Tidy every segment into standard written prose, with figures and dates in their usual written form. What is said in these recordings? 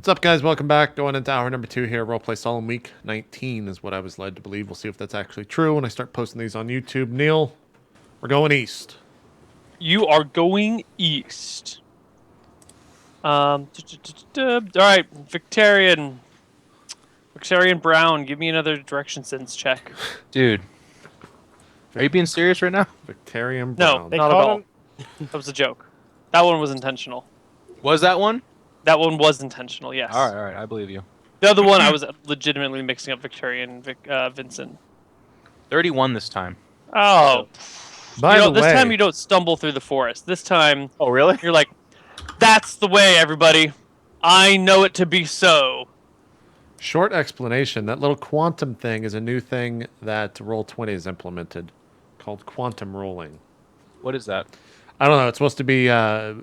What's up, guys? Welcome back. Going into hour number 2 here. RollPlay Solum week 19 is what I was led to believe. We'll see if that's actually true when I start posting these on YouTube. Neal, we're going east. You are going east. All right, Victorian Brown, give me another direction sense check. Dude, are you being serious right now? Victorian No, Brown. not at all. That was a joke. That one was intentional. Was that one? That one was intentional, yes. All right, I believe you. The other one, I was legitimately mixing up Victorian Vincent. 31 this time. Oh. By the way, this time you don't stumble through the forest. This time, Oh, really? you're like, that's the way, everybody. I know it to be so. short explanation. That little quantum thing is a new thing that Roll20 has implemented called quantum rolling. What is that? I don't know. It's supposed to be a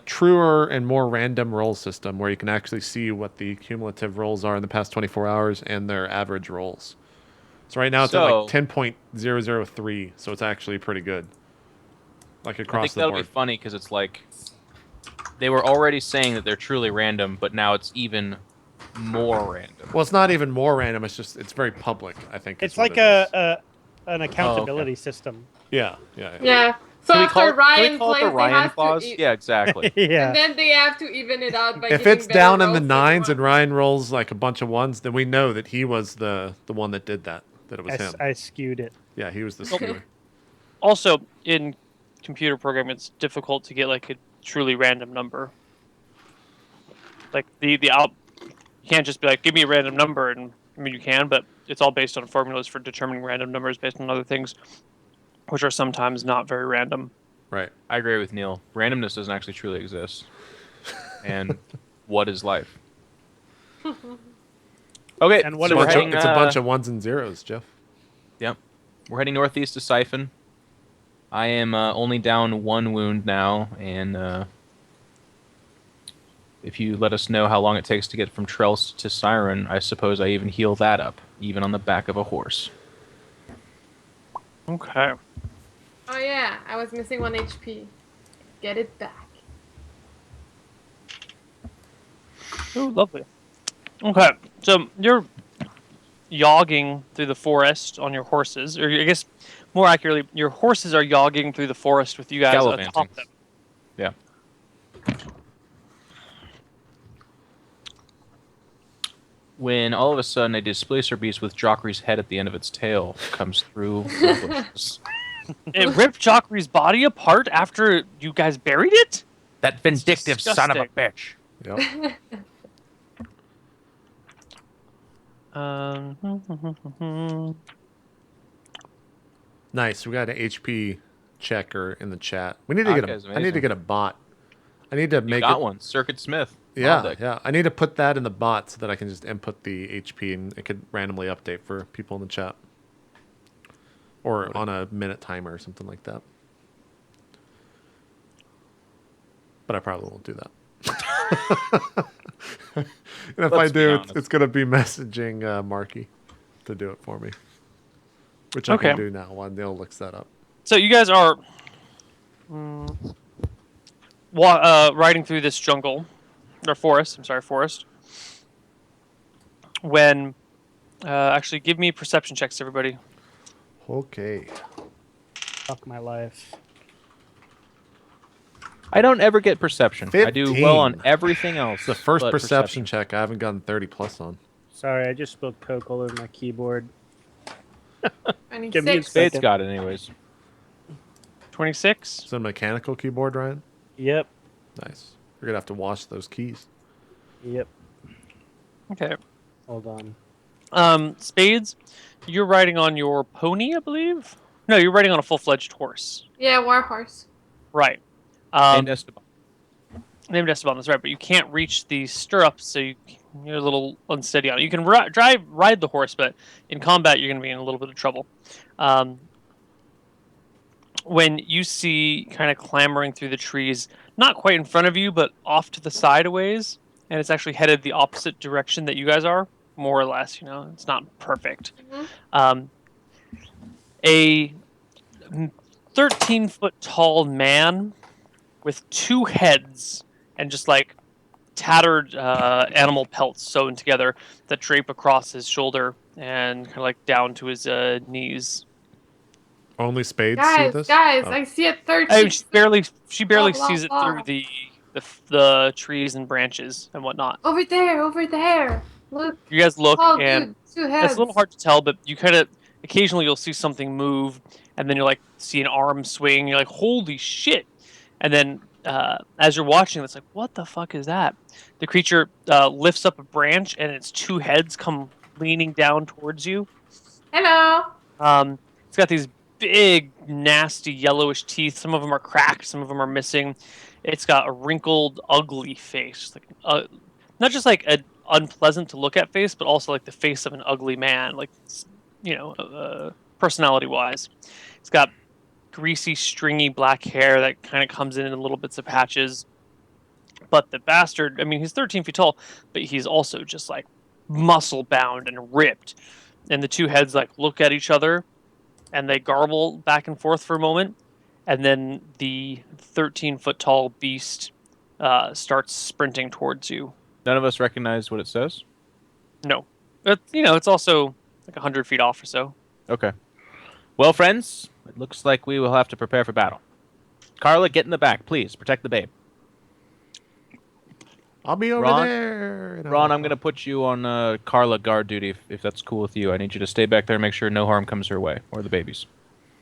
truer and more random roll system where you can actually see what the cumulative rolls are in the past 24 hours and their average rolls. So right now it's at like 10.003, so it's actually pretty good. Like across I think the that'll board. be funny because it's like they were already saying that they're truly random, but now it's even more random. Well, it's not even more random. It's just it's very public. I think It's like an accountability system. Yeah. So Can we after Ryan call it plays, the Ryan they have clause? to Yeah, exactly. Yeah. and then they have to even it out by If giving it's better down in the rolls than nines and one. Ryan rolls like a bunch of ones, then we know that he was the one that did that. That it was him. I skewed it. Yeah, he was the skewer. Also, in computer programming, it's difficult to get like a truly random number. Like you can't just be like, give me a random number, and I mean you can, but it's all based on formulas for determining random numbers based on other things, which are sometimes not very random. Right. I agree with Neal. Randomness doesn't actually truly exist. And what is life? Okay, And what so is we're heading, It's a bunch of ones and zeros, Jeff. Yep. We're heading northeast to Siphon. I am only down 1 wound now, and if you let us know how long it takes to get from Trells to Siren, I suppose I even heal that up, even on the back of a horse. Okay. Oh yeah, I was missing 1 HP. Get it back. Oh, lovely. Okay, so you're yogging through the forest on your horses, or I guess more accurately, your horses are yogging through the forest with you guys Gallivanting. atop them. Yeah. When all of a sudden a displacer beast with Jockry's head at the end of its tail comes through the bushes. It ripped Jockry's body apart after you guys buried it? That vindictive son of a bitch. Yep. Nice. We got an HP checker in the chat. We need to get guy's I need to amazing. get a bot. I need to You make got it. one. Circuit Smith. Yeah, Love that. yeah. I need to put that in the bot so that I can just input the HP and it could randomly update for people in the chat. Or on a minute timer or something like that. But I probably won't do that. And if I Let's be do, honest. it's going to be messaging Marky to do it for me. Which I Okay. can do now while Neil looks that up. So you guys are riding through this jungle, or forest, forest. When, actually, give me perception checks, everybody. Okay. Fuck my life. I don't ever get perception. I do well on 15. everything else. It's the first but perception check I haven't gotten 30 plus on. Sorry, I just spilled Coke all over my keyboard. 26. Give me a Spade's second. got it anyways. 26? Is it a mechanical keyboard, Ryan? Yep. Nice. You're going to have to wash those keys. Yep. Okay. Hold on. Spades, you're riding on your pony, I believe? No, you're riding on a full-fledged horse. Yeah, Warhorse. Right. And Esteban. Named Esteban, that's right, but you can't reach the stirrups, so you're a little unsteady on it. You can ride the horse, but in combat, you're going to be in a little bit of trouble. When you see kind of clambering through the trees, not quite in front of you, but off to the side a ways, and it's actually headed the opposite direction that you guys are, more or less, it's not perfect. A 13-foot tall man with 2 heads and just like tattered animal pelts sewn together that drape across his shoulder and kind of like down to his knees. Only Spades see Guys, this? guys, Oh. I see a 13. I mean, she barely blah, sees it blah. through the trees and branches and whatnot. Over there. Look. You guys look, Oh, and dude, 2 heads. it's a little hard to tell, but you kind of occasionally you'll see something move, and then you'll like see an arm swing. You're like, "Holy shit!" And then as you're watching, it's like, "What the fuck is that?" The creature lifts up a branch, and its 2 heads come leaning down towards you. Hello. It's got these big, nasty, yellowish teeth. Some of them are cracked. Some of them are missing. It's got a wrinkled, ugly face, like not just like an unpleasant to look at face, but also like the face of an ugly man, like personality-wise. It's got greasy, stringy black hair that kind of comes in little bits of patches. But the bastard, I mean, he's 13 feet tall, but he's also just like muscle-bound and ripped. And the 2 heads like look at each other, and they garble back and forth for a moment, and then the 13-foot-tall beast starts sprinting towards you. None of us recognize what it says? No. But, it's also like 100 feet off or so. Okay. Well, friends, it looks like we will have to prepare for battle. Carla, get in the back, please. Protect the babe. I'll be over Ron? there. Ron, I'm going to put you on Carla guard duty, if that's cool with you. I need you to stay back there and make sure no harm comes her way, or the babies.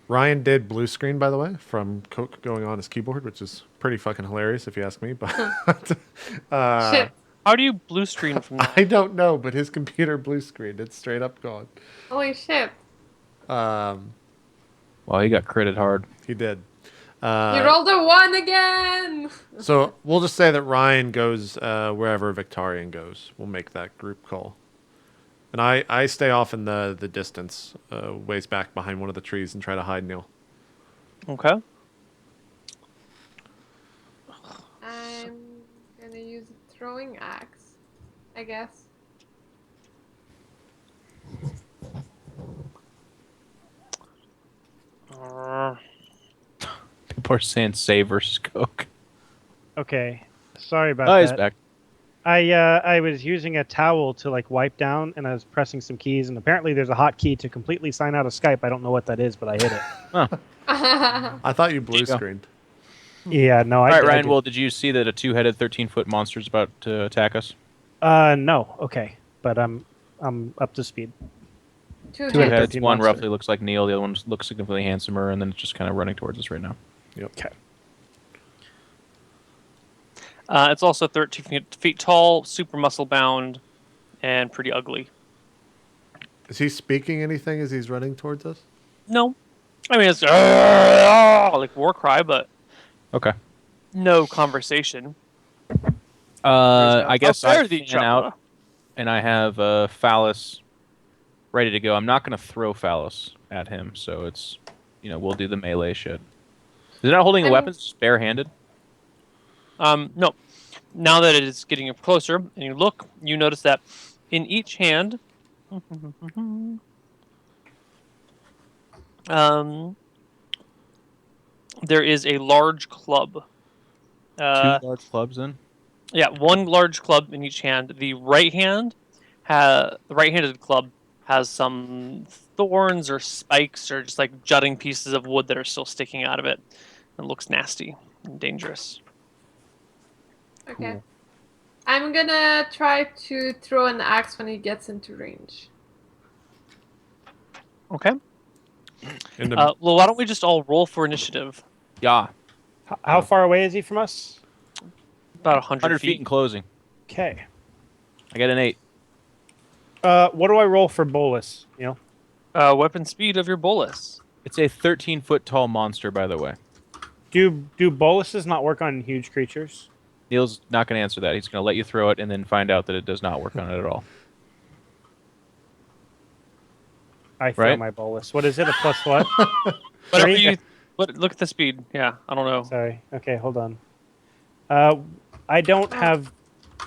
Ryan did blue screen, by the way, from Coke going on his keyboard, which is pretty fucking hilarious if you ask me. But Shit. How do you blue screen from that? I don't know, but his computer blue screened. It's straight up gone. Holy shit. Well, he got critted hard. He did. You rolled a 1 again. So we'll just say that Ryan goes wherever Victorian goes. We'll make that group call. And I stay off in the distance, ways back behind one of the trees and try to hide Neal. Okay. I'm gonna use a throwing axe, I guess. People are saying save versus Coke. Okay, sorry about Oh, he's that. back. I was using a towel to like wipe down, and I was pressing some keys, and apparently there's a hotkey to completely sign out of Skype. I don't know what that is, but I hit it. I thought you blue There you go. screened. Yeah, no. All right, I Ryan, did. well, did you see that a 2-headed 13-foot monster is about to attack us? No. Okay, but I'm up to speed. 2 Two heads. heads. 13 One monster. roughly looks like Neal. The other one looks significantly handsomer, and then it's just kind of running towards us right now. Yep. Okay. It's also 13 feet tall, super muscle bound, and pretty ugly. Is he speaking anything as he's running towards us? No. I mean, it's like war cry, but Okay. no conversation. I guess I Fare thee, fan out, and I have Phallus ready to go. I'm not going to throw Phallus at him, so it's, we'll do the melee shit. Is it not holding a weapon? It's just barehanded? No. Now that it is getting up closer, and you look, you notice that in each hand, there is a large club. 2 large clubs in? Yeah, 1 large club in each hand. The right-handed club has some thorns or spikes or just like jutting pieces of wood that are still sticking out of it. It looks nasty and dangerous. Okay. Cool. I'm gonna try to throw an axe when he gets into range. Okay. In the, Well, why don't we just all roll for initiative? Yeah. How far away is he from us? About 100 100 feet feet. in closing. Okay. I got an 8. What do I roll for bolus? Weapon speed of your bolus. It's a 13-foot tall monster, by the way. Do boluses not work on huge creatures? Neal's not going to answer that. He's going to let you throw it and then find out that it does not work on it at all. I throw Right? my bolus. What is it? A plus what? Whatever Three? you. Look at the speed. Yeah, I don't know. Sorry. Okay, hold on. I don't have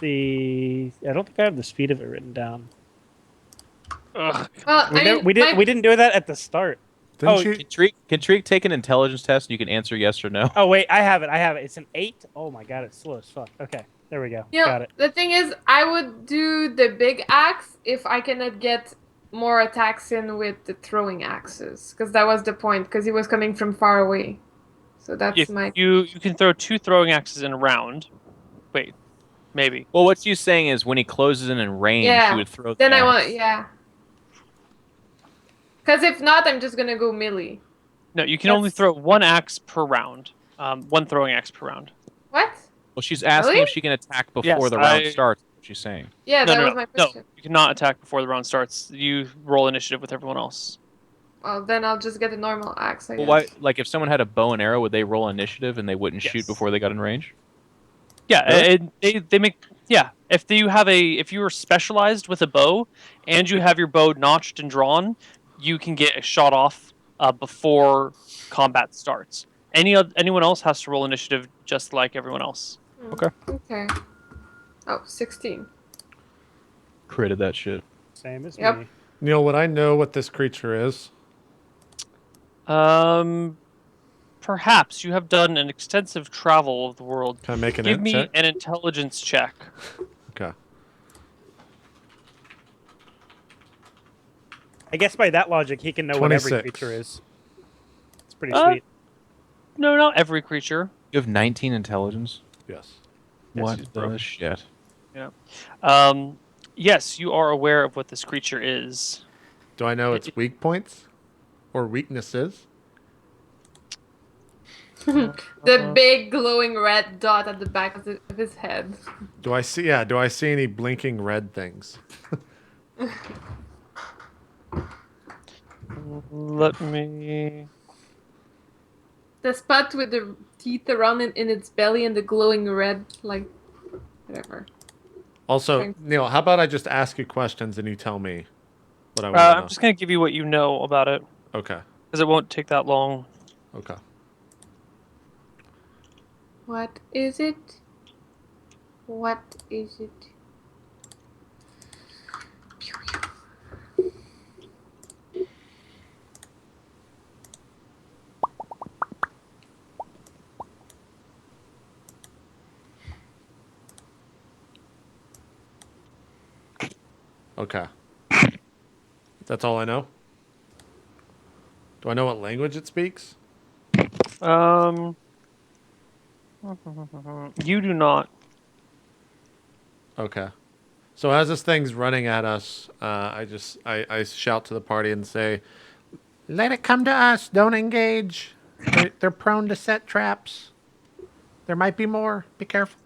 the. I don't think I have the speed of it written down. Ugh. Well, We didn't do that at the start. didn't oh, you? Can Treek take an intelligence test and you can answer yes or no? Oh wait, I have it. It's an 8. Oh my god, it's slow as fuck. Okay. There we go. You know, Got it. the thing is, I would do the big axe if I cannot get more attacks in with the throwing axes, because that was the point. Because he was coming from far away, so that's If my. you can throw 2 throwing axes in a round. Wait, maybe. Well, what you saying is when he closes in range, Yeah. he would throw. Then the I want, axe. yeah. Because if not, I'm just gonna go melee. No, you can only That's- throw 1 axe per round. 1 throwing axe per round. What? Well, she's asking Really? if she can attack before Yes, the round I- starts. What she's saying. Yeah, No, that no, was no, my no. question. You cannot attack before the round starts. You roll initiative with everyone else. Well, then I'll just get a normal axe. I Well, guess. why? Like, if someone had a bow and arrow, would they roll initiative and they wouldn't shoot Yes. before they got in range? Yeah, Really? they make If you are specialized with a bow and you have your bow notched and drawn, you can get a shot off before combat starts. Anyone else has to roll initiative just like everyone else. Okay. Okay. Oh, 16. Critted that shit. Same as Yep. me. Neal, would I know what this creature is? Perhaps you have done an extensive travel of the world. Can I make an Give int me check? an intelligence check. Okay. I guess by that logic, he can know what every 26. creature is. It's pretty Uh, sweet. No, not every creature. You have 19 intelligence. Yes. Yes, What he's the broken. shit? Yes, you are aware of what this creature is. Do I know its weak points or weaknesses? The big glowing red dot at the back of his head. Do I see? Yeah. Do I see any blinking red things? Let me. The spot with the teeth around it in its belly and the glowing red, like, whatever. Also, Okay. Neal, how about I just ask you questions and you tell me what I want to I'm know? just gonna give you what you know about it, Okay. because it won't take that long. Okay. What is it? What is it? Pew, pew. Okay. That's all I know? Do I know what language it speaks? You do not. Okay. So as this thing's running at us, I shout to the party and say, "Let it come to us. Don't engage. They're prone to set traps. There might be more. Be careful.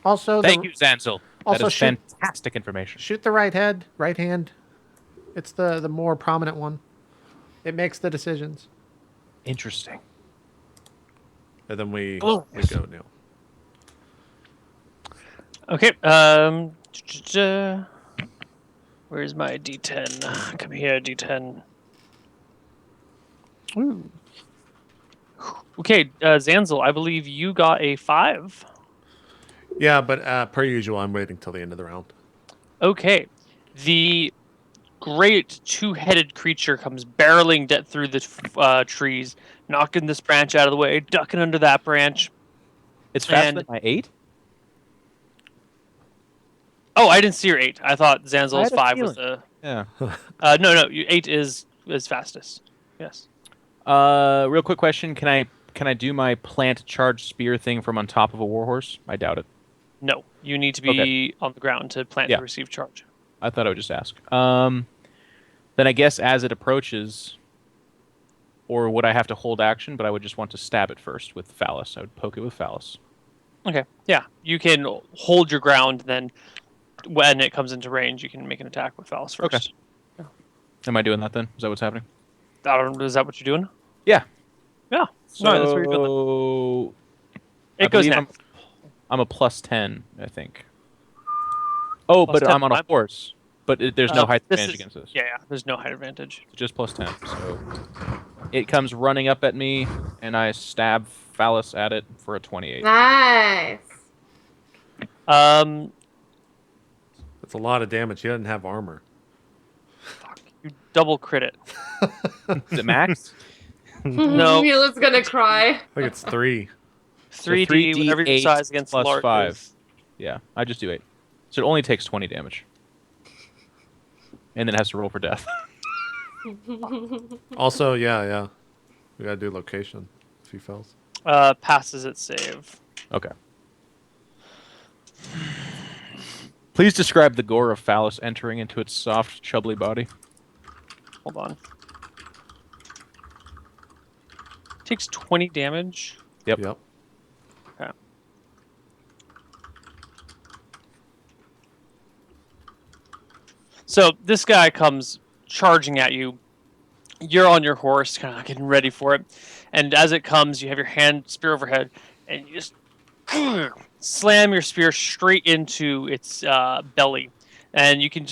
Also, Thank you, Zanzel. also That is shoot- fantastic information. shoot the right hand. It's the more prominent one. It makes the decisions." Interesting. And then we Oh, yes. go, Neal. Okay. Where's my D10? Come here, D10. Ooh. Okay, Zanzel, I believe you got a 5. Yeah, but per usual, I'm waiting till the end of the round. Okay. The great two-headed creature comes barreling through the trees, knocking this branch out of the way, ducking under that branch. It's faster And- than my 8? Oh, I didn't see your 8. I thought Zanzel's I had a 5 was the... Yeah. No, 8 is fastest. Yes. Real quick question: Can I do my plant charge spear thing from on top of a warhorse? I doubt it. No, you need to be on the ground to plant Yeah. the receive charge. I thought I would just ask. Then I guess as it approaches, or would I have to hold action? But I would just want to stab it first with phallus. I would poke it with phallus. Okay. Yeah, you can hold your ground. Then, when it comes into range, you can make an attack with phallus first. Okay. Am I doing that then? Is that what's happening? Is that what you're doing? Yeah. Yeah. So No, that's what you're doing. I It goes believe next. I'm a +10, I think. Oh, Plus but 10, I'm on a I'm- horse. But there's no height this advantage is- against this. Yeah, there's no height advantage. It's just +10. So it comes running up at me, and I stab phallus at it for a 28. Nice. That's That's a lot of damage. He doesn't have armor. you double crit it. Is it max? No. Neil is gonna cry. I think it's 3. 3D, whatever your size against plus large 5. is. Yeah, I just do 8. So it only takes 20 damage. And then it has to roll for death. Also, yeah. We gotta do location if he fails. Passes its save. Okay. Please describe the gore of Phallus entering into its soft, chubbly body. Hold on. Takes 20 damage. Yep. Okay. So this guy comes charging at you. You're on your horse, kind of getting ready for it. And as it comes, you have your hand spear overhead, and you just slam your spear straight into its belly. And you can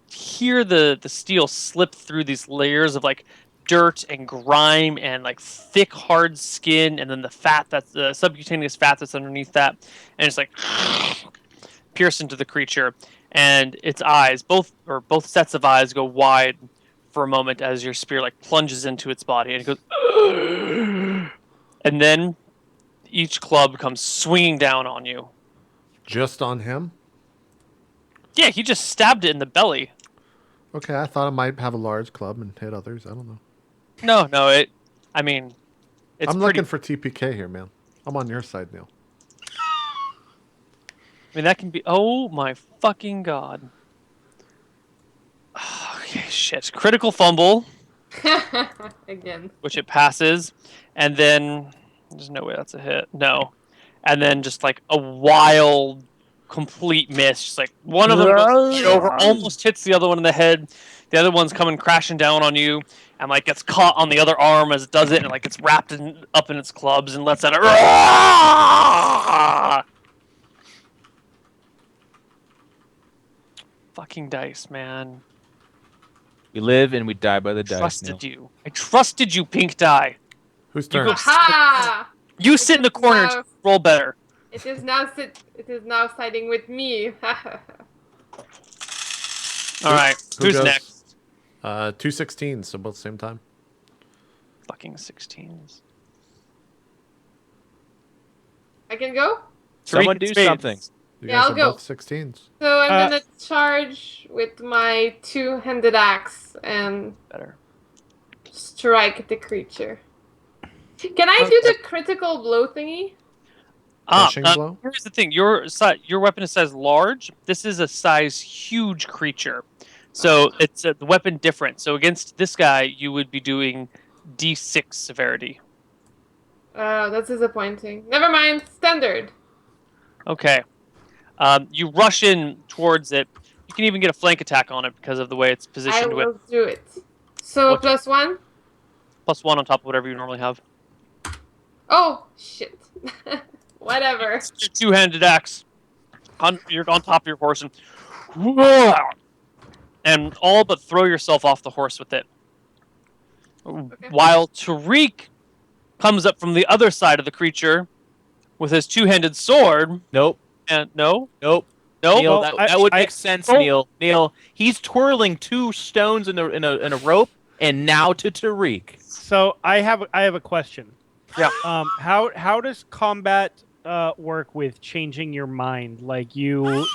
hear the steel slip through these layers of like dirt and grime and like thick hard skin, and then the fat that's the subcutaneous fat that's underneath that, and it's like pierce into the creature, and its eyes, both sets of eyes, go wide for a moment as your spear like plunges into its body, and it goes, and then each club comes swinging down on you. Just on him? Yeah, he just stabbed it in the belly. Okay, I thought it might have a large club and hit others. I don't know. No, I mean, it's I'm pretty... looking for TPK here, man. I'm on your side, Neal. I mean, that can be... Oh, my fucking God. Okay, shit. Critical fumble. Again. Which it passes. And then... There's no way that's a hit. No. And then just like a wild, complete miss. Just like one of them goes over, almost hits the other one in the head. The other one's coming crashing down on you. And like gets caught on the other arm as it does it. And like gets wrapped up in its clubs and lets out a... Fucking dice, man. We live and we die by the dice. Trusted you. I trusted you, pink die. Whose turn? Aha! You sit in the corner and roll better. It is now siding with me. Alright, who's goes? next? 2 16s, so both same time. Fucking 16s. I can go? Someone do Spades. something. You Yeah, guys I'll are go. both 16s. So I'm gonna charge with my two-handed axe and Better. strike the creature. Can I do the critical blow thingy? Crushing blow? Here's the thing. Your weapon is size large. This is a size huge creature. So it's the weapon different. So against this guy, you would be doing D6 severity. That's disappointing. Never mind. Standard. Okay. You rush in towards it. You can even get a flank attack on it because of the way it's I positioned with will do it. So What? +1? +1 on top of whatever you normally have. Oh, shit. Whatever. It's your two-handed axe. You're on top of your horse and all but throw yourself off the horse with it. While Tariq comes up from the other side of the creature with his two-handed sword. Nope. And no. Nope. Well, Neal, that would make sense, oh. Neal. Neal, he's twirling 2 stones in a rope, and now to Tariq. So I have a question. Yeah. How does combat work with changing your mind? Like you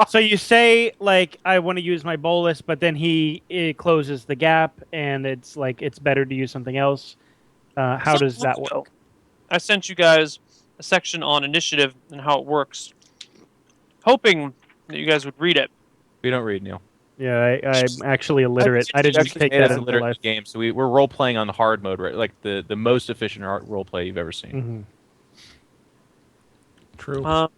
so you say like I want to use my bolus, but then it closes the gap, and it's like it's better to use something else. How does that work? I sent you guys a section on initiative and how it works, hoping that you guys would read it. We don't read, Neal. Yeah, I'm actually illiterate. I didn't take that into life. Game, so we're role playing on the hard mode, right? Like the most efficient role play you've ever seen. Mm-hmm. True.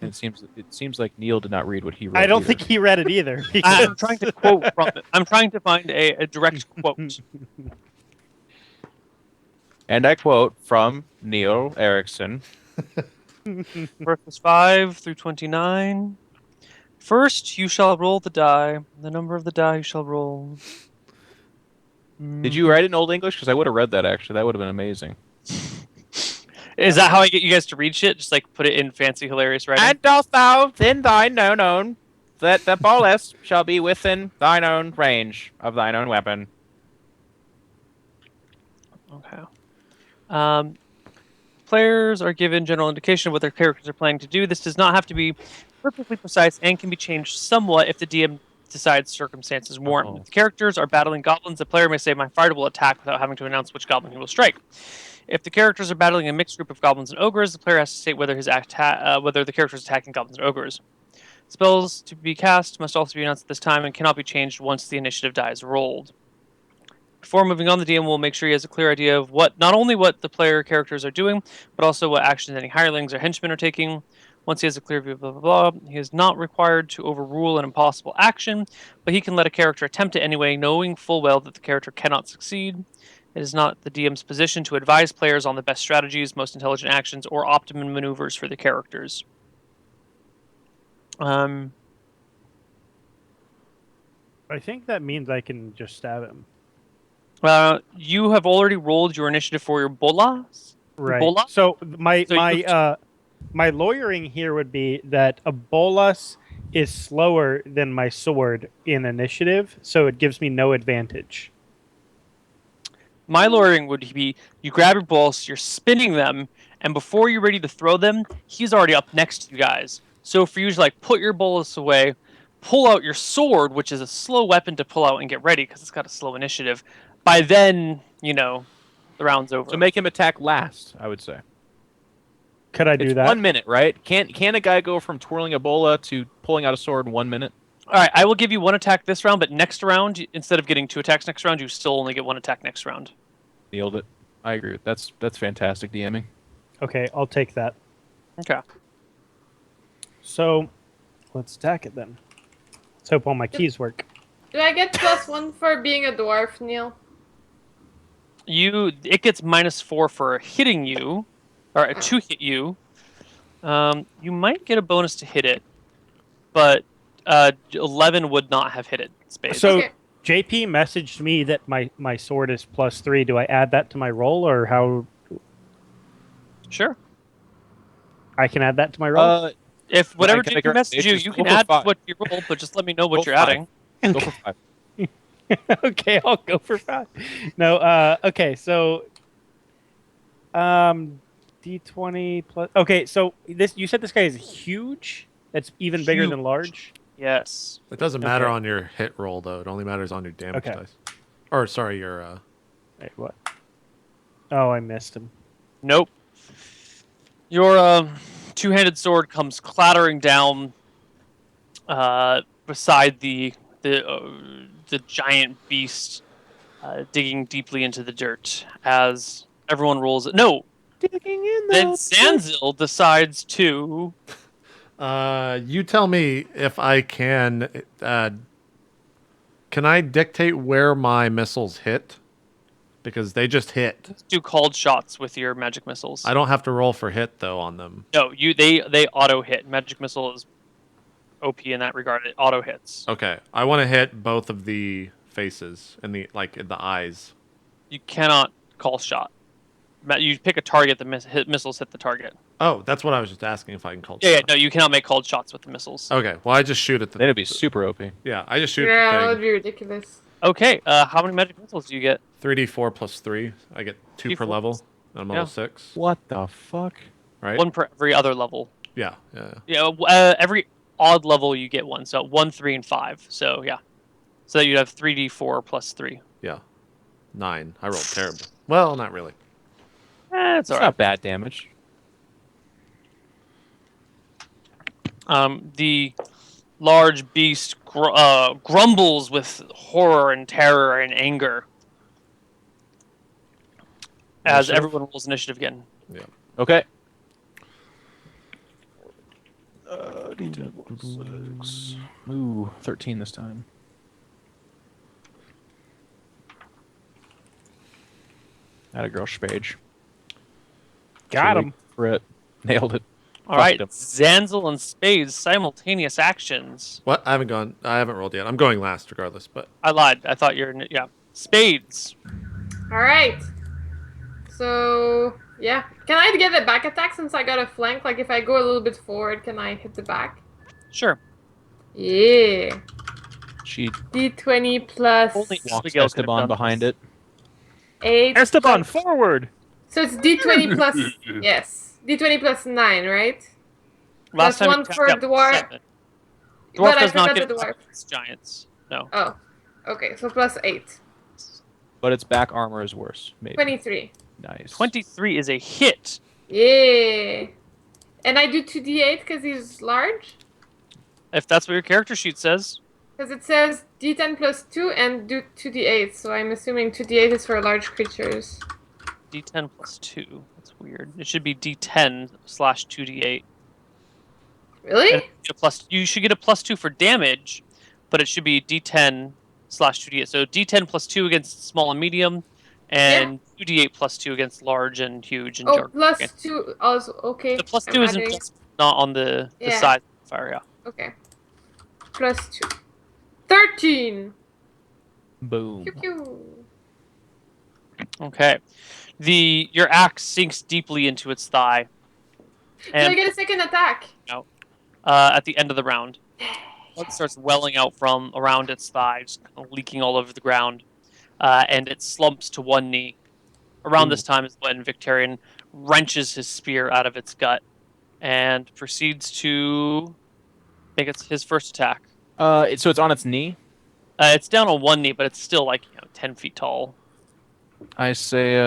It seems like Neal did not read what he wrote. I don't either. think he read it either. I'm trying to quote from it. I'm trying to find a direct quote. And I quote from Neal Erickson. Verses 5 through 29. First, you shall roll the die. The number of the die you shall roll. Did you write it in Old English? Because I would have read that, actually. That would have been amazing. Is that how I get you guys to read shit? Just like put it in fancy, hilarious writing? And dost thou then thine known? that the bolus shall be within thine own range of thine own weapon. Okay. Players are given general indication of what their characters are planning to do. This does not have to be perfectly precise and can be changed somewhat if the DM decides circumstances warrant. Uh-oh. If the characters are battling goblins, the player may say, "My fighter will attack," without having to announce which goblin he will strike. If the characters are battling a mixed group of goblins and ogres, the player has to state whether whether the character is attacking goblins or ogres. Spells to be cast must also be announced at this time and cannot be changed once the initiative die is rolled. Before moving on, the DM will make sure he has a clear idea of not only what the player characters are doing, but also what actions any hirelings or henchmen are taking. Once he has a clear view of blah, blah, blah, he is not required to overrule an impossible action, but he can let a character attempt it anyway, knowing full well that the character cannot succeed. It is not the DM's position to advise players on the best strategies, most intelligent actions, or optimum maneuvers for the characters. I think that means I can just stab him. You have already rolled your initiative for your bolas. Right. Bola? So my lawyering here would be that a bolas is slower than my sword in initiative, so it gives me no advantage. My lawyering would be you grab your bolas, you're spinning them, and before you're ready to throw them, he's already up next to you guys. So for you to put your bolas away, pull out your sword, which is a slow weapon to pull out and get ready because it's got a slow initiative. By then, the round's over. So make him attack last, I would say. Could I do It's that? 1 minute, right? Can a guy go from twirling a bola to pulling out a sword in 1 minute? All right, I will give you one attack this round, but next round, instead of getting 2 attacks next round, you still only get 1 attack next round. Nailed it. I agree with that's fantastic DMing. Okay, I'll take that. Okay. So, let's attack it then. Let's hope all my keys work. Do I get +1 for being a dwarf, Neil? It gets -4 for hitting you, or to hit you. You might get a bonus to hit it, but 11 would not have hit it. Spades. So, Okay. JP messaged me that my sword is +3. Do I add that to my roll, or how? Sure. I can add that to my roll? If whatever can JP make a message you, recommendation. you Go can for add 5. what you roll, but just let me know what Go you're 5. adding. Go for 5. Okay, I'll go for 5. No, okay, so D20 plus. Okay, so you said this guy is huge. That's even bigger than Huge. large. Yes. It doesn't matter Okay. on your hit roll though. It only matters on your damage Okay. dice. Or sorry, your Wait, what? Oh, I missed him. Nope. Your two-handed sword comes clattering down beside the giant beast, digging deeply into the dirt as everyone rolls it. No. Digging in Then Zanzil decides to. you tell me if I can. Can I dictate where my missiles hit? Because they just hit. Do called shots with your magic missiles. I don't have to roll for hit though on them. No, they auto hit. Magic missile is OP in that regard. It auto hits. Okay, I want to hit both of the faces and the eyes. You cannot call shot. You pick a target. The missiles hit the target. Oh, that's what I was just asking if I can call. Yeah, no, you cannot make called shots with the missiles. Okay, well I just shoot at the. Then it'd be super OP. Yeah, I just shoot Yeah, that the would thing. be ridiculous. Okay, how many magic missiles do you get? 3d4 plus 3. I get 2 per 3d4 level. And I'm level Yeah. 6. What the fuck? Right? 1 per every other level. Yeah. Yeah, every odd level you get 1. So 1, 3, and 5. So yeah, so you'd have 3d4 plus 3. Yeah. 9. I rolled terrible. Well, not really. It's It's alright. not bad damage. The large beast grumbles with horror and terror and anger as Initiative? everyone rolls initiative again. Yeah. Okay. Ooh, 13 this time. Atta girl Spage. Got him. Crit. Nailed it. All right, him. Zanzil and Spades simultaneous actions. What? I haven't rolled yet. I'm going last regardless, but I lied. I thought Spades. All right. So yeah, can I get a back attack since I got a flank? Like if I go a little bit forward, can I hit the back? Sure. Yeah. She D20 plus Only walks Abigail could have Esteban done behind this. it. 8. Esteban, plus- forward! So it's D20 plus. Yes. D20 plus 9, right? Last Plus time 1 it for tapped out dwarf. 7. Dwarf But I does not forgot get the dwarf. giants. No. Oh. Okay, so plus 8. But its back armor is worse, maybe. 23. Nice. 23 is a hit. Yeah. And I do 2d8 because he's large? If that's what your character sheet says. Because it says d10 plus 2 and do 2d8, so I'm assuming 2d8 is for large creatures. D10 plus 2. That's weird. It should be D10 slash 2d8. Really? And you should get a plus 2 for damage, but it should be D10 slash 2d8. So D10 plus 2 against small and medium, and 2d8 plus 2 against large and huge and Oh, jargon. plus 2 also. Okay. The plus I'm 2 isn't adding- just not on the Yeah. size modifier, yeah. Okay. Plus 2. 13! Boom. Pew pew. Okay. Your axe sinks deeply into its thigh. Do I And get a second attack? at the end of the round, blood starts welling out from around its thigh, just kind of leaking all over the ground. And it slumps to one knee. Around this time is when Victorian wrenches his spear out of its gut and proceeds to make his first attack. So it's on its knee. It's down on one knee, but it's still like 10 feet tall. I say,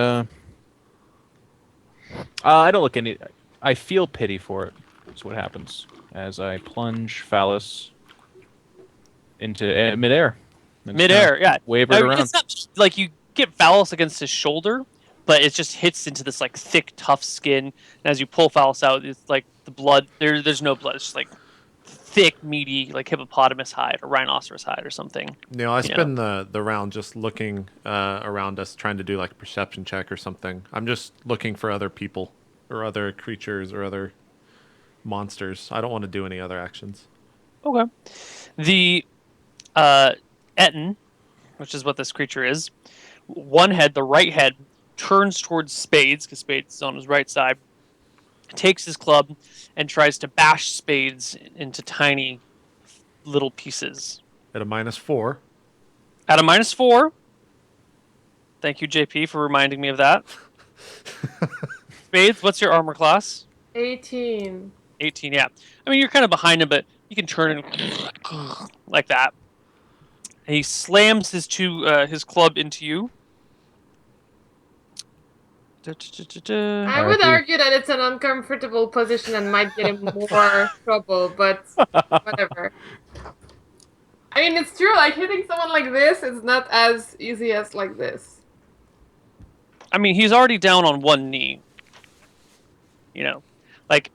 I don't look any. I feel pity for it. That's what happens as I plunge Phallus into midair. And just Midair, kinda yeah. Wave it I mean, around. it's not like you get Phallus against his shoulder, but it just hits into this like thick, tough skin. And as you pull Phallus out, it's like the blood. There's no blood. It's just like thick, meaty, like hippopotamus hide or rhinoceros hide or something. Neil, I spend the round just looking around us, trying to do like a perception check or something. I'm just looking for other people or other creatures or other monsters. I don't want to do any other actions. Okay. The Ettin, which is what this creature is, one head, the right head, turns towards Spades, because Spades is on his right side, takes his club, and tries to bash Spades into tiny little pieces. At a -4. At a -4. Thank you, JP, for reminding me of that. Spades, what's your armor class? 18. 18, yeah. I mean, you're kind of behind him, but you can turn and like that. And he slams his club into you. I would argue that it's an uncomfortable position and might get him more trouble, but whatever. I mean, it's true, like, hitting someone like this is not as easy as like this. I mean, he's already down on one knee. Like,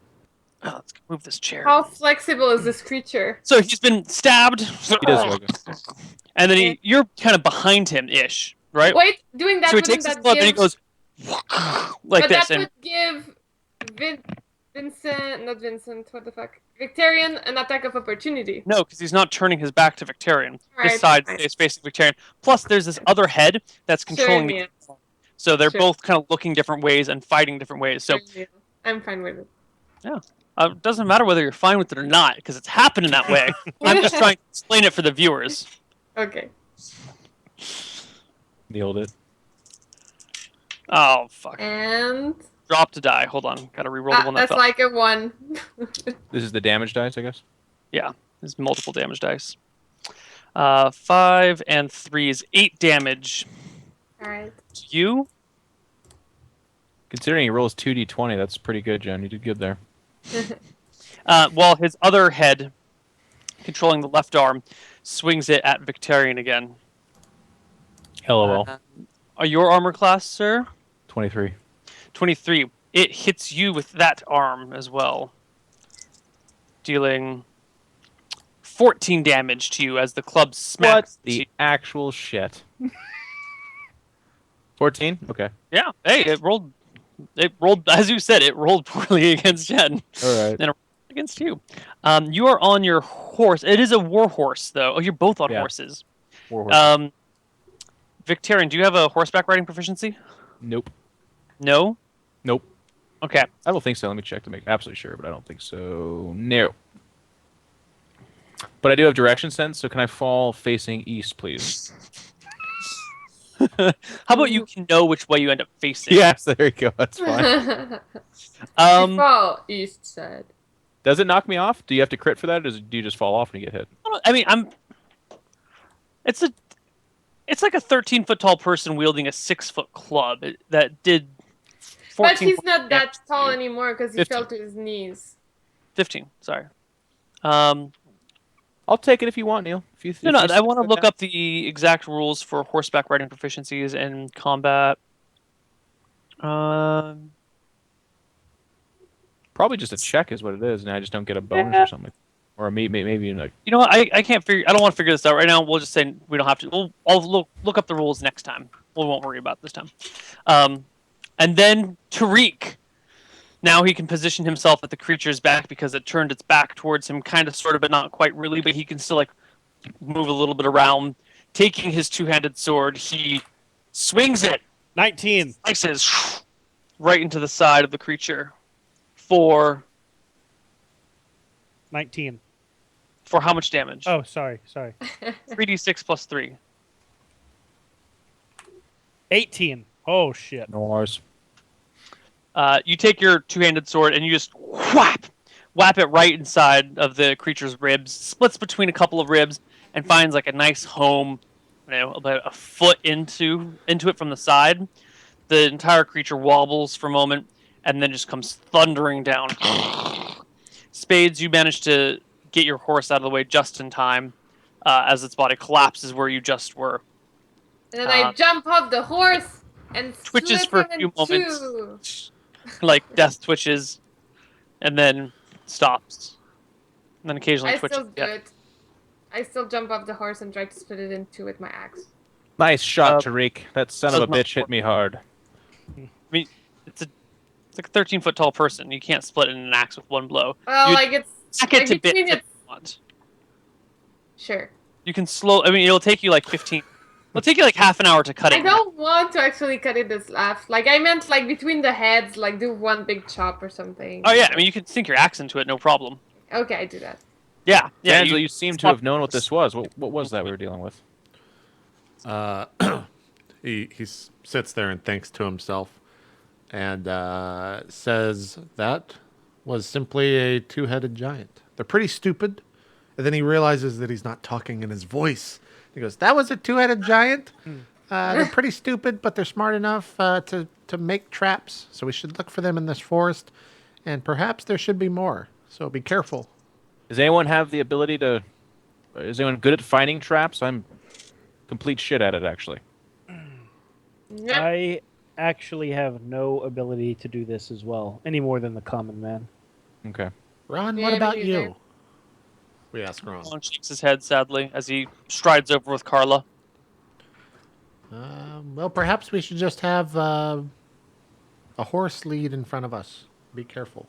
let's move this chair. How flexible is this creature? So he's been stabbed. He does look. And then you're kind of behind him-ish, right? Wait, doing that So he wouldn't takes his that club and he give... goes like but this. that And would give not Vincent, what the fuck? Victorian an attack of opportunity. no, because he's not turning his back to Victorian. Alright, His side fine. stays facing Victorian. Plus, there's this other head that's controlling Sure, the. So they're Sure. both kind of looking different ways and fighting different ways. So I'm fine with it. it doesn't matter whether you're fine with it or not, because it's happening that way. I'm just trying to explain it for the viewers. Okay. Nailed it. Oh fuck! And Drop to die. Hold on, gotta reroll the one that that's fell. like a 1. This is the damage dice, I guess. Yeah, there's multiple damage dice. 5 and 3 is 8 damage. Alright. To you. Considering he rolls 2d20, that's pretty good, Jen. You did good there. While his other head, controlling the left arm, swings it at Victorian again. LOL. Your armor class, sir? 23. 23. It hits you with that arm as well, dealing 14 damage to you as the club What smacks. the actual shit? 14? Okay. Yeah. Hey, it rolled. It rolled, as you said. It rolled poorly against Jen. All right. And against you. You are on your horse. It is a war horse, though. Oh, you're both on Yeah. horses. Warhorse. Victorian, do you have a horseback riding proficiency? Nope. No. Nope. Okay. I don't think so. Let me check to make absolutely sure, but I don't think so. No. But I do have direction sense, so can I fall facing east, please? How about you can know which way you end up facing? Yes, there you go. That's fine. You fall east side. Does it knock me off? Do you have to crit for that, or do you just fall off when you get hit? I mean, it's like a 13-foot tall person wielding a 6-foot club that did. But he's not that damage tall to you. anymore because he 15. fell to his knees. 15. Sorry. I'll take it if you want, Neil. No, I want to look up the exact rules for horseback riding proficiencies and combat. Probably just a check is what it is, and I just don't get a bonus or something. Or maybe like. You know what? I can't figure. I don't want to figure this out right now. We'll just say we don't have to. I'll look up the rules next time. We won't worry about it this time. And then Tariq. Now he can position himself at the creature's back because it turned its back towards him, kind of, sort of, but not quite really. But he can still like move a little bit around. Taking his two-handed sword, he swings it. 19. Slices right into the side of the creature. For 19. For how much damage? Oh, sorry. 3d6 plus 3. 18. Oh, shit. Noise. You take your two-handed sword and you just whap it right inside of the creature's ribs, splits between a couple of ribs, and finds like a nice home, about a foot into it from the side. The entire creature wobbles for a moment and then just comes thundering down. Spades, you manage to get your horse out of the way just in time as its body collapses where you just were. And then I jump off the horse and twitches split for him a few in moments. two. Like death twitches, and then stops. And then occasionally twitches. Still do it. I still jump off the horse and try to split it in two with my axe. Nice shot, Tariq. That son of a bitch hit me hard. I mean, it's like a 13-foot tall person. You can't split it in an axe with one blow. Well, Hack it to bits if you want. Sure. You can slow. I mean, it'll take you like 15. It'll take you like half an hour to cut it. I don't want to actually cut it this left. Like, I meant like between the heads, like do one big chop or something. Oh yeah, I mean you can sink your axe into it, no problem. Okay, I do that. Yeah. Angela, you seem to have known what this was. What was that we were dealing with? He sits there and thinks to himself, and says that was simply a two-headed giant. They're pretty stupid, and then he realizes that he's not talking in his voice. He goes, "That was a two-headed giant. They're pretty stupid, but they're smart enough to make traps. So we should look for them in this forest, and perhaps there should be more. So be careful." Does anyone have the ability to? Is anyone good at finding traps? I'm complete shit at it, actually. I actually have no ability to do this as well, any more than the common man. Okay. Ron, Yeah, what about me you? neither. We ask Ron. Ron shakes his head sadly as he strides over with Carla. Well, perhaps we should just have a horse lead in front of us. Be careful.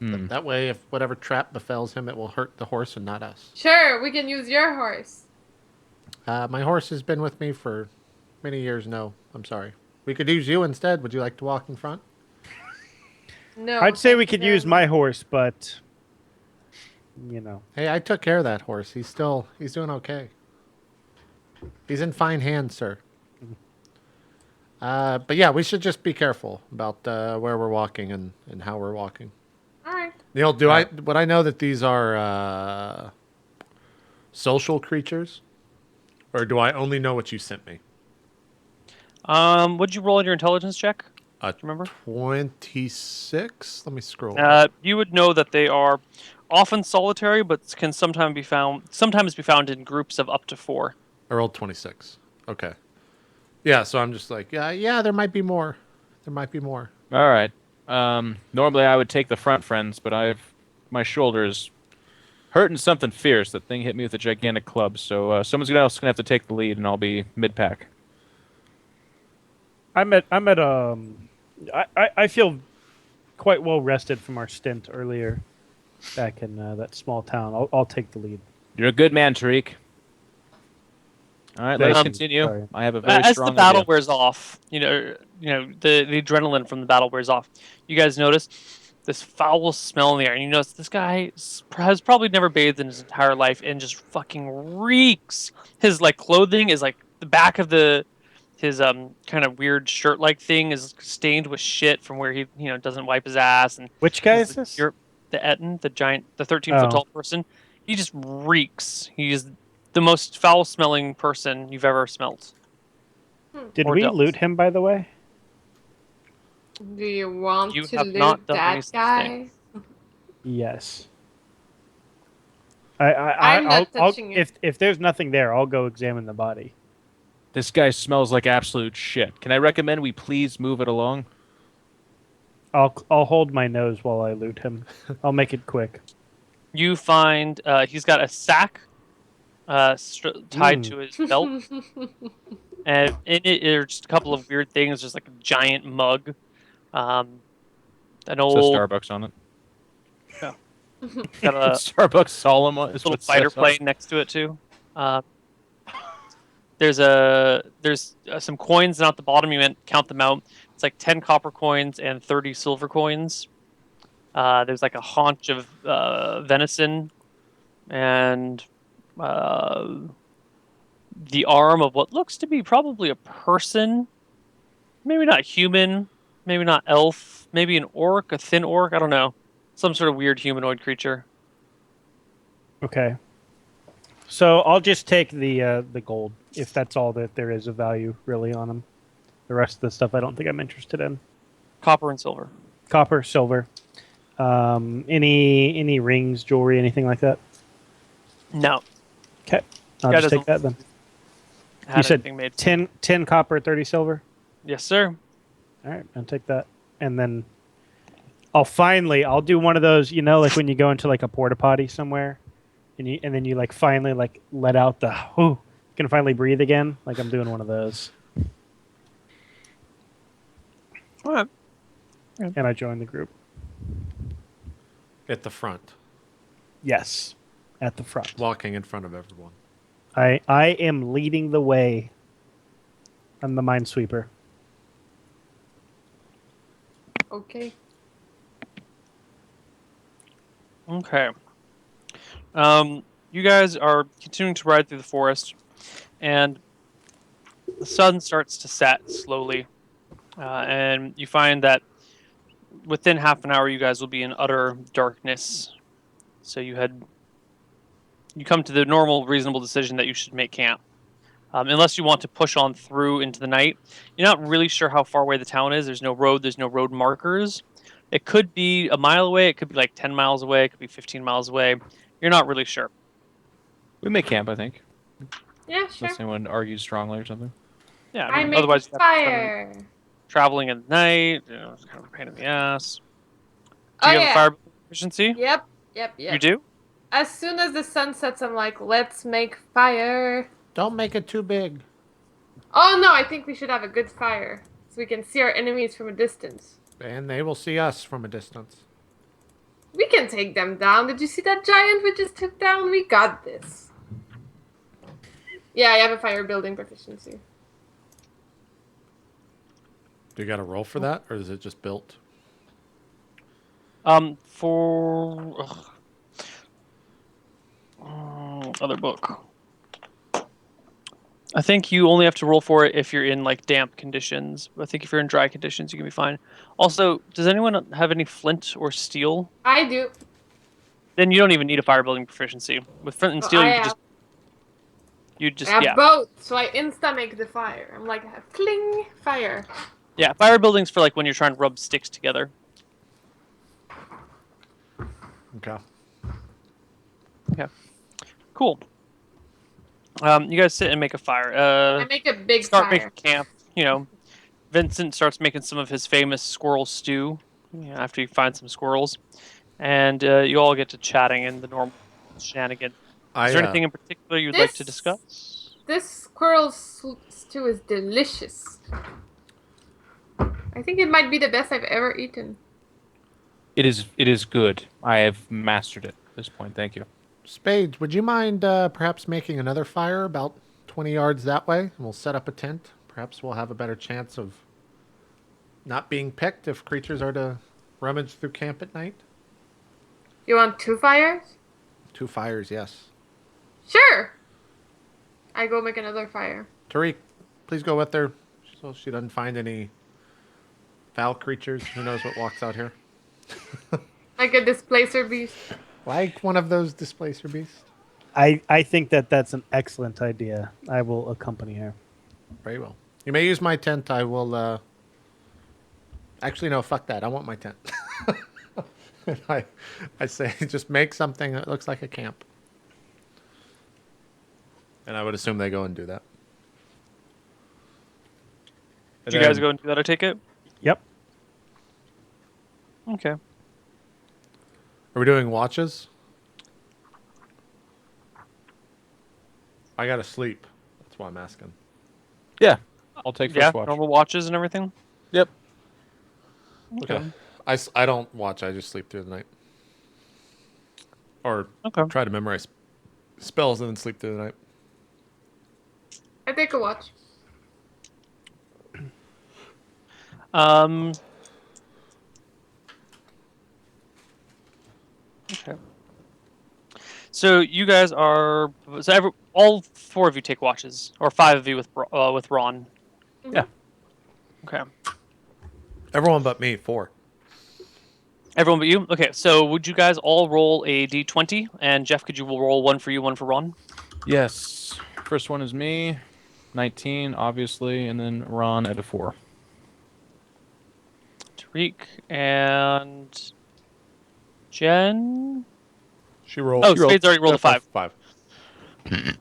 That way, if whatever trap befalls him, it will hurt the horse and not us. Sure, we can use your horse. My horse has been with me for many years now. I'm sorry. We could use you instead. Would you like to walk in front? No. I'd say we thank you could very use my horse, but you know. Hey, I took care of that horse. He's doing okay. He's in fine hands, sir. But yeah, we should just be careful about where we're walking and how we're walking. All right. Neil, would I know that these are social creatures? Or do I only know what you sent me? What'd you roll in your intelligence check? Do you remember? 26? Let me scroll. You would know that they are often solitary, but can sometimes be found in groups of up to 4. I rolled 26. Okay. Yeah, so I'm just like, yeah, there might be more. There might be more. All right. Normally I would take the front friends, but my shoulder's hurting something fierce. That thing hit me with a gigantic club, so someone's else gonna have to take the lead, and I'll be mid-pack. I feel quite well rested from our stint earlier back in that small town. I'll take the lead. You're a good man, Tariq. All right, let's continue. Sorry. I have a very As strong the battle idea. wears off, the adrenaline from the battle wears off. You guys notice this foul smell in the air, and you notice this guy has probably never bathed in his entire life and just fucking reeks. His like clothing is like the back of his kind of weird shirt like thing is stained with shit from where he doesn't wipe his ass. And Which guy is this? the Ettin, the giant, the 13-foot tall person. He just reeks. He's the most foul smelling person you've ever smelt. Did we loot him, by the way? Do you want You to have loot not done that any such guy? thing. Yes. I'm not touching it. If there's nothing there, I'll go examine the body. This guy smells like absolute shit. Can I recommend we please move it along? I'll hold my nose while I loot him. I'll make it quick. You find he's got a sack tied to his belt, and in it are just a couple of weird things. There's like a giant mug, an old Starbucks on it. Yeah. Got a Starbucks Solum is little what fighter says on it. plane next to it too. There's some coins down at the bottom. You count them out. It's like 10 copper coins and 30 silver coins. There's like a haunch of venison and the arm of what looks to be probably a person. Maybe not human, maybe not elf, maybe an orc, a thin orc, I don't know. Some sort of weird humanoid creature. Okay. So I'll just take the gold, if that's all that there is of value really on him. The rest of the stuff I don't think I'm interested in. Copper and silver. Copper, silver. Any rings, jewelry, anything like that? No. Okay. I'll Yeah, just take that then. You said Made. 10 copper, 30 silver? Yes, sir. All right, I'll take that. And then I'll do one of those, like when you go into like a porta potty somewhere and then you like finally like let out the you can finally breathe again. Like I'm doing one of those. All right. And I join the group. At the front, Yes. At the front. walking in front of everyone. I am leading the way. I'm the minesweeper. Okay. Okay. You guys are continuing to ride through the forest, and the sun starts to set slowly, and you find that within half an hour, you guys will be in utter darkness. So you come to the normal, reasonable decision that you should make camp, unless you want to push on through into the night. You're not really sure how far away the town is. There's no road markers. It could be a mile away. It could be like 10 miles away. It could be 15 miles away. You're not really sure. We make camp, I think. Yeah, sure. Unless anyone argues strongly or something. Yeah, I make otherwise you have to fire. spend traveling at night. It's kind of a pain in the ass. Do Oh, you have yeah. a fire efficiency? Yep. You do? As soon as the sun sets, I'm like, let's make fire. Don't make it too big. Oh no, I think we should have a good fire so we can see our enemies from a distance. And they will see us from a distance. We can take them down. Did you see that giant we just took down? We got this. Yeah, I have a fire building proficiency. Do you got to roll for that, or is it just built? Other book. I think you only have to roll for it if you're in like damp conditions. I think if you're in dry conditions, you can be fine. Also, does anyone have any flint or steel? I do. Then you don't even need a fire building proficiency. With flint and steel, I have yeah. both, so I insta make the fire. I'm like, fling, fire. Yeah, fire building's for like when you're trying to rub sticks together. Okay. Okay. Cool. You guys sit and make a fire. I make a big Start fire. making camp. Vincent starts making some of his famous squirrel stew after you find some squirrels. And you all get to chatting in the normal shenanigans. Is there anything in particular you'd like to discuss? This squirrel stew is delicious. I think it might be the best I've ever eaten. It is good. I have mastered it at this point. Thank you. Spades, would you mind perhaps making another fire about 20 yards that way? And we'll set up a tent. Perhaps we'll have a better chance of not being picked if creatures are to rummage through camp at night? You want 2 fires? 2 fires, yes. Sure. I go make another fire. Tariq, please go with her so she doesn't find any foul creatures. Who knows what walks out here? Like a displacer beast. Like one of those displacer beasts. I think that's an excellent idea. I will accompany her. Very well. You may use my tent. I will. Actually, no. Fuck that. I want my tent. I say just make something that looks like a camp. And I would assume they go and do that. Did you guys go and do that? I take it. Yep. Okay. Are we doing watches? I gotta sleep. That's why I'm asking. Yeah, I'll take first watch. Normal watches and everything. Yep. Okay. I don't watch. I just sleep through the night. Or try to memorize spells and then sleep through the night. I take a watch. Okay. So you guys are all 4 of you take watches, or 5 of you with Ron. Yeah. Okay. Everyone but me, 4. Everyone but you. Okay. So would you guys all roll a d20? And Jeff, could you roll 1 for you, 1 for Ron? Yes. First one is me. 19, obviously, and then Ron at a 4. Tariq and Jen. She rolled. Oh, Spade's already rolled a 5. 5.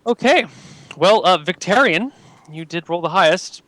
Okay. Well, Victorian, you did roll the highest.